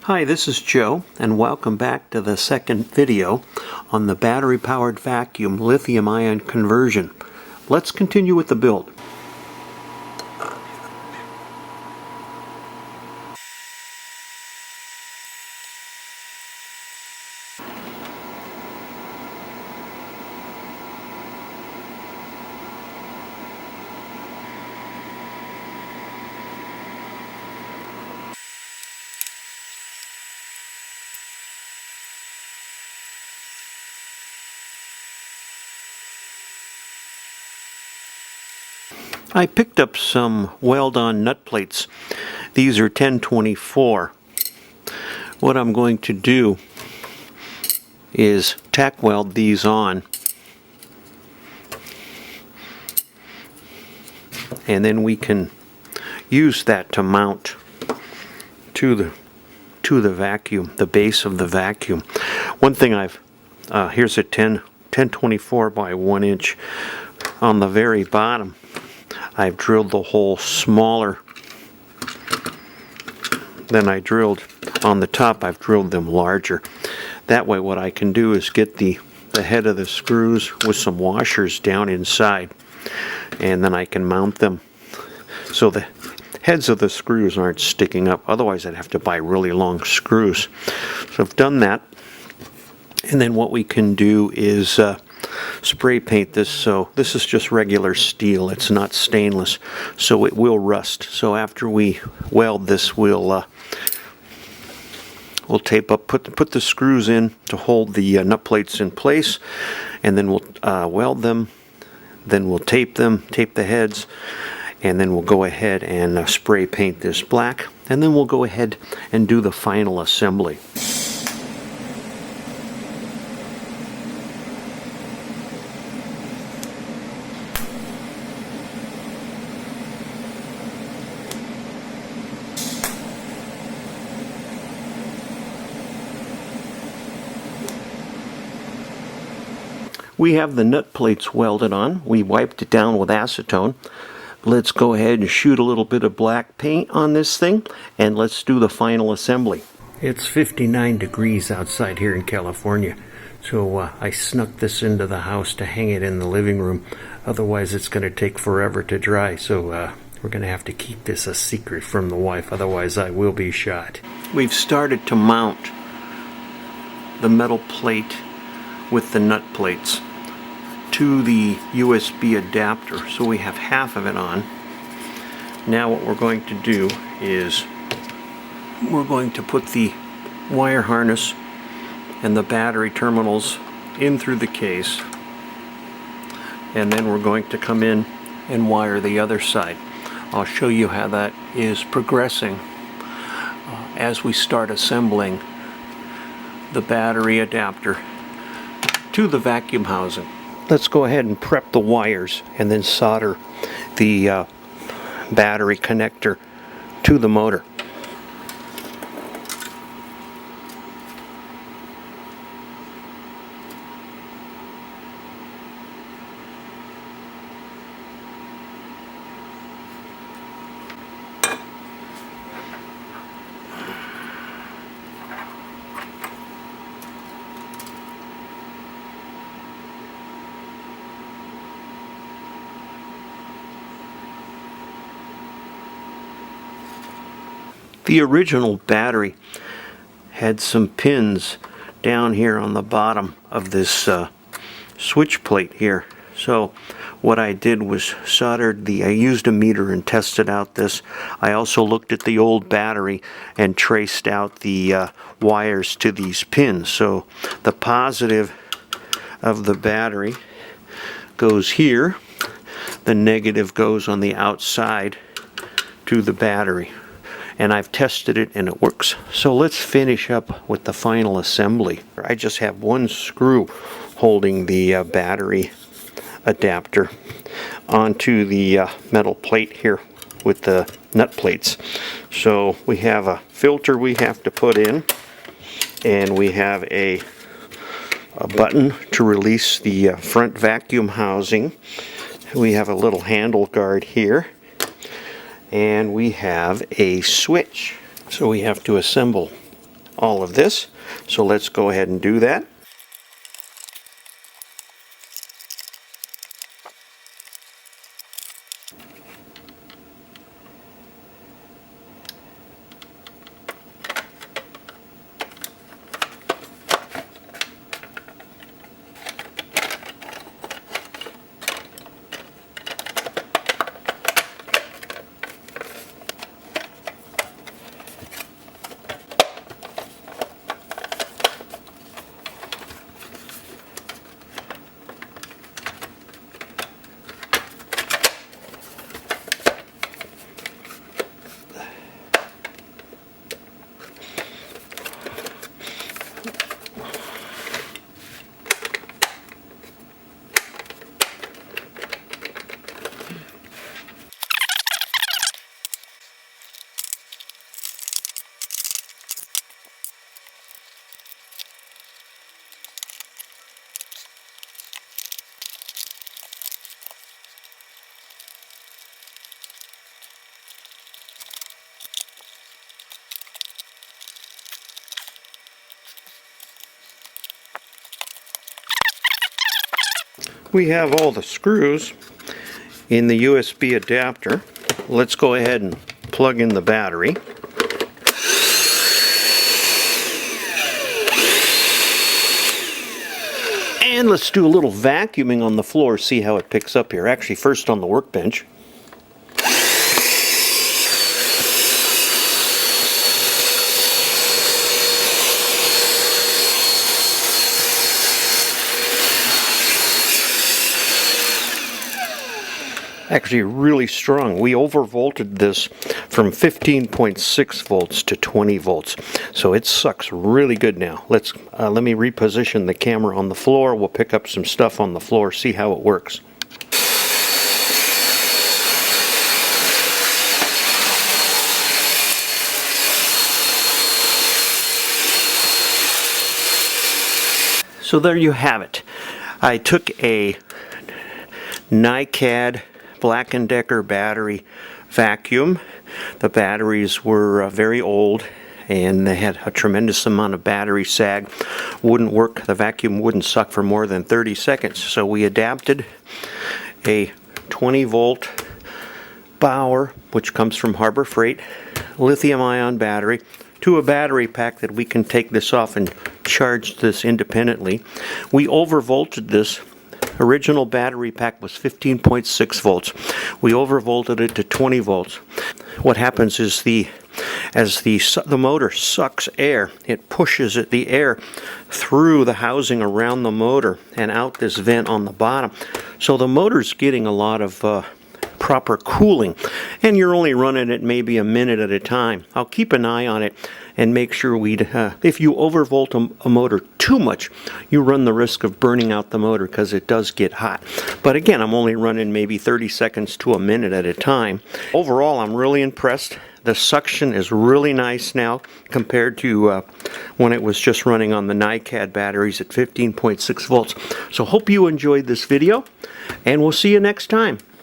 Hi, this is Joe, and welcome back to the second video on the battery-powered vacuum lithium-ion conversion. Let's continue with the build. I picked up some Weld-on nut plates. These are 1024. What I'm going to do is tack weld these on, and then we can use that to mount to the vacuum, the base of the vacuum. One thing here's a 1024 by 1 inch. On the very bottom, I've drilled the hole smaller than I drilled on the top. I've drilled them larger. That way what I can do is get the head of the screws with some washers down inside, and then I can mount them so the heads of the screws aren't sticking up. Otherwise I'd have to buy really long screws. So I've done that, and then what we can do is spray paint this. So this is just regular steel, it's not stainless, so it will rust. So after we weld this, we'll tape up, put the screws in to hold the nut plates in place, and then we'll weld them, then we'll tape the heads, and then we'll go ahead and spray paint this black, and then we'll go ahead and do the final assembly. We have the nut plates welded on. We wiped it down with acetone. Let's go ahead and shoot a little bit of black paint on this thing, and let's do the final assembly. It's 59 degrees outside here in California, so I snuck this into the house to hang it in the living room. Otherwise it's going to take forever to dry, so we're going to have to keep this a secret from the wife, otherwise I will be shot. We've started to mount the metal plate with the nut plates to the USB adapter, so we have half of it on. Now what we're going to do is we're going to put the wire harness and the battery terminals in through the case, and then we're going to come in and wire the other side. I'll show you how that is progressing as we start assembling the battery adapter to the vacuum housing. Let's go ahead and prep the wires and then solder the battery connector to the motor. The original battery had some pins down here on the bottom of this switch plate here. So what I did was I used a meter and tested out this. I also looked at the old battery and traced out the wires to these pins. So the positive of the battery goes here, the negative goes on the outside to the battery. And I've tested it and it works. So let's finish up with the final assembly. I just have one screw holding the battery adapter onto the metal plate here with the nut plates. So we have a filter we have to put in, and we have a button to release the front vacuum housing. We have a little handle guard here, and we have a switch. So we have to assemble all of this. So let's go ahead and do that. We have all the screws in the USB adapter. Let's go ahead and plug in the battery. And let's do a little vacuuming on the floor, see how it picks up here. Actually, first on the workbench. Actually really strong. We overvolted this from 15.6 volts to 20 volts. So it sucks really good now. Let me reposition the camera on the floor. We'll pick up some stuff on the floor, see how it works. So there you have it. I took a NiCad Black and Decker battery vacuum. The batteries were very old and they had a tremendous amount of battery sag. Wouldn't work, the vacuum wouldn't suck for more than 30 seconds. So we adapted a 20 volt Bauer, which comes from Harbor Freight, lithium-ion battery, to a battery pack that we can take this off and charge this independently. We overvolted this. Original battery pack was 15.6 volts. We overvolted it to 20 volts. What happens is as the motor sucks air, it pushes the air through the housing around the motor and out this vent on the bottom. So the motor's getting a lot of proper cooling, and you're only running it maybe a minute at a time. I'll keep an eye on it and make sure if you overvolt a motor too much, you run the risk of burning out the motor because it does get hot. But again, I'm only running maybe 30 seconds to a minute at a time. Overall, I'm really impressed. The suction is really nice now compared to when it was just running on the NiCad batteries at 15.6 volts. So hope you enjoyed this video, and we'll see you next time.